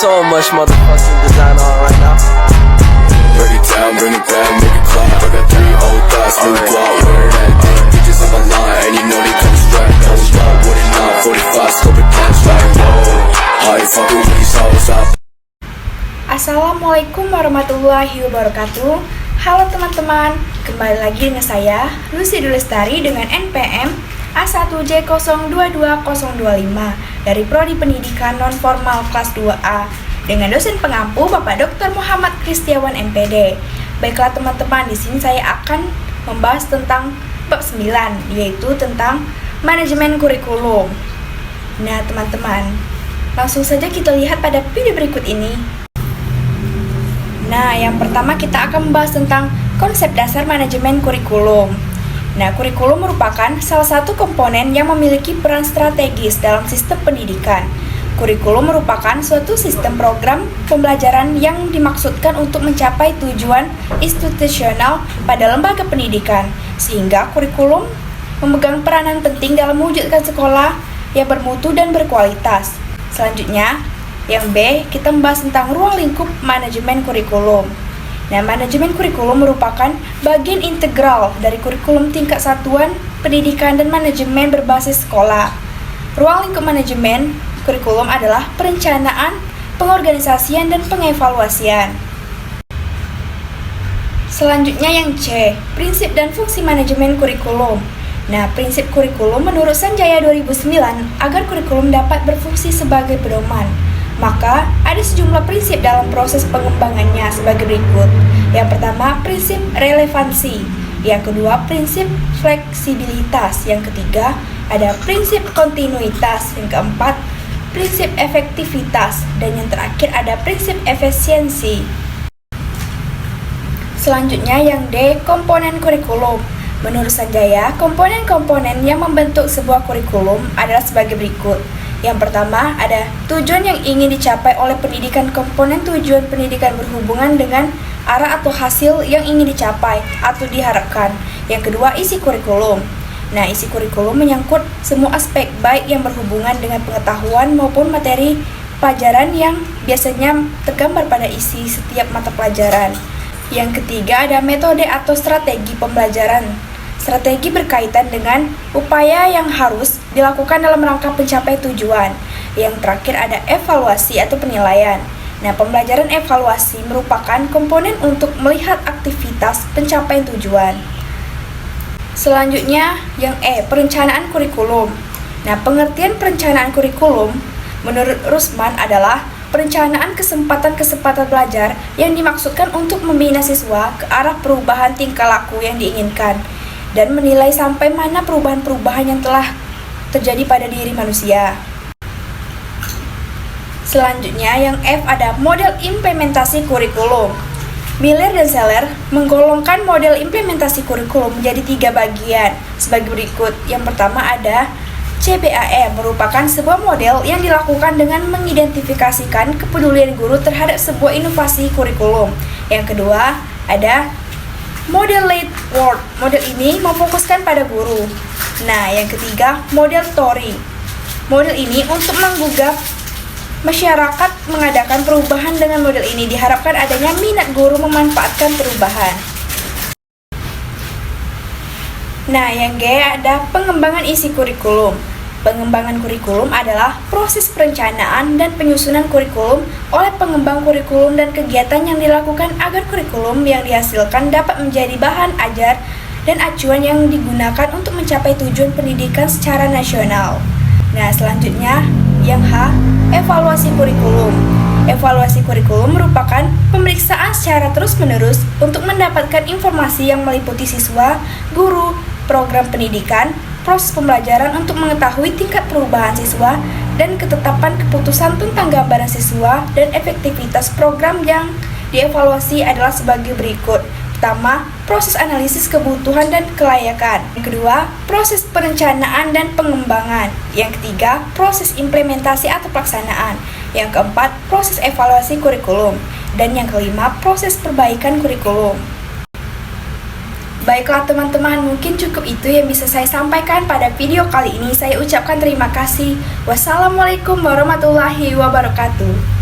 so much motherfucking design on right now. Break it down, bring it back, make it clap. I got 3 old thoughts, new block, where that dick. Bitches on my line, and you know they come strapped. Hold up, what it not, 45, scope it cash like whoa. How you fucking with these hoes out? Assalamualaikum warahmatullahi wabarakatuh. Halo teman-teman, kembali lagi dengan saya Lucy Dulestari dengan NPM A1J022025 dari Prodi Pendidikan Non-Formal kelas 2A dengan dosen pengampu Bapak Dr. Muhammad Kristiawan MPD. Baiklah teman-teman, di sini saya akan membahas tentang bab 9, yaitu tentang manajemen kurikulum. Nah teman-teman, langsung saja kita lihat pada video berikut ini. Nah, yang pertama kita akan membahas tentang konsep dasar manajemen kurikulum. Nah, kurikulum merupakan salah satu komponen yang memiliki peran strategis dalam sistem pendidikan. Kurikulum merupakan suatu sistem program pembelajaran yang dimaksudkan untuk mencapai tujuan institusional pada lembaga pendidikan, sehingga kurikulum memegang peranan penting dalam mewujudkan sekolah yang bermutu dan berkualitas. Selanjutnya, yang B, kita membahas tentang ruang lingkup manajemen kurikulum. Nah, manajemen kurikulum merupakan bagian integral dari kurikulum tingkat satuan pendidikan dan manajemen berbasis sekolah. Ruang lingkup manajemen kurikulum adalah perencanaan, pengorganisasian, dan pengevaluasian. Selanjutnya yang C, prinsip dan fungsi manajemen kurikulum. Nah, prinsip kurikulum menurut Sanjaya 2009 agar kurikulum dapat berfungsi sebagai pedoman, maka ada sejumlah prinsip dalam proses pengembangannya sebagai berikut. Yang pertama, prinsip relevansi. Yang kedua, prinsip fleksibilitas. Yang ketiga, ada prinsip kontinuitas. Yang keempat, prinsip efektivitas. Dan yang terakhir ada prinsip efisiensi. Selanjutnya yang D, komponen kurikulum. Menurut Sanjaya, komponen-komponen yang membentuk sebuah kurikulum adalah sebagai berikut. Yang pertama, ada tujuan yang ingin dicapai oleh pendidikan. Komponen tujuan pendidikan berhubungan dengan arah atau hasil yang ingin dicapai atau diharapkan. Yang kedua, isi kurikulum. Nah, isi kurikulum menyangkut semua aspek baik yang berhubungan dengan pengetahuan maupun materi pelajaran yang biasanya tergambar pada isi setiap mata pelajaran. Yang ketiga, ada metode atau strategi pembelajaran. Strategi berkaitan dengan upaya yang harus dilakukan dalam rangka mencapai tujuan. Yang terakhir ada evaluasi atau penilaian. Nah, pembelajaran evaluasi merupakan komponen untuk melihat aktivitas pencapaian tujuan. Selanjutnya yang E, perencanaan kurikulum. Nah, pengertian perencanaan kurikulum menurut Rusman adalah perencanaan kesempatan-kesempatan belajar yang dimaksudkan untuk membina siswa ke arah perubahan tingkah laku yang diinginkan dan menilai sampai mana perubahan-perubahan yang telah terjadi pada diri manusia. Selanjutnya yang F ada model implementasi kurikulum. Miller dan Seller menggolongkan model implementasi kurikulum menjadi 3 bagian sebagai berikut. Yang pertama ada CBAM, merupakan sebuah model yang dilakukan dengan mengidentifikasikan kepedulian guru terhadap sebuah inovasi kurikulum. Yang kedua ada model Lead Work. Model ini memfokuskan pada guru. Nah, yang ketiga, model Tory. Model ini untuk menggugah masyarakat mengadakan perubahan. Dengan model ini diharapkan adanya minat guru memanfaatkan perubahan. Nah, yang G ada pengembangan isi kurikulum. Pengembangan kurikulum adalah proses perencanaan dan penyusunan kurikulum oleh pengembang kurikulum dan kegiatan yang dilakukan agar kurikulum yang dihasilkan dapat menjadi bahan ajar dan acuan yang digunakan untuk mencapai tujuan pendidikan secara nasional. Nah, selanjutnya yang H, evaluasi kurikulum. Evaluasi kurikulum merupakan pemeriksaan secara terus-menerus untuk mendapatkan informasi yang meliputi siswa, guru, program pendidikan, proses pembelajaran untuk mengetahui tingkat perubahan siswa, dan ketetapan keputusan tentang gambaran siswa dan efektivitas program yang dievaluasi adalah sebagai berikut. Pertama, proses analisis kebutuhan dan kelayakan. Yang kedua, proses perencanaan dan pengembangan. Yang ketiga, proses implementasi atau pelaksanaan. Yang keempat, proses evaluasi kurikulum. Dan yang kelima, proses perbaikan kurikulum. Baiklah teman-teman, mungkin cukup itu yang bisa saya sampaikan pada video kali ini. Saya ucapkan terima kasih. Wassalamualaikum warahmatullahi wabarakatuh.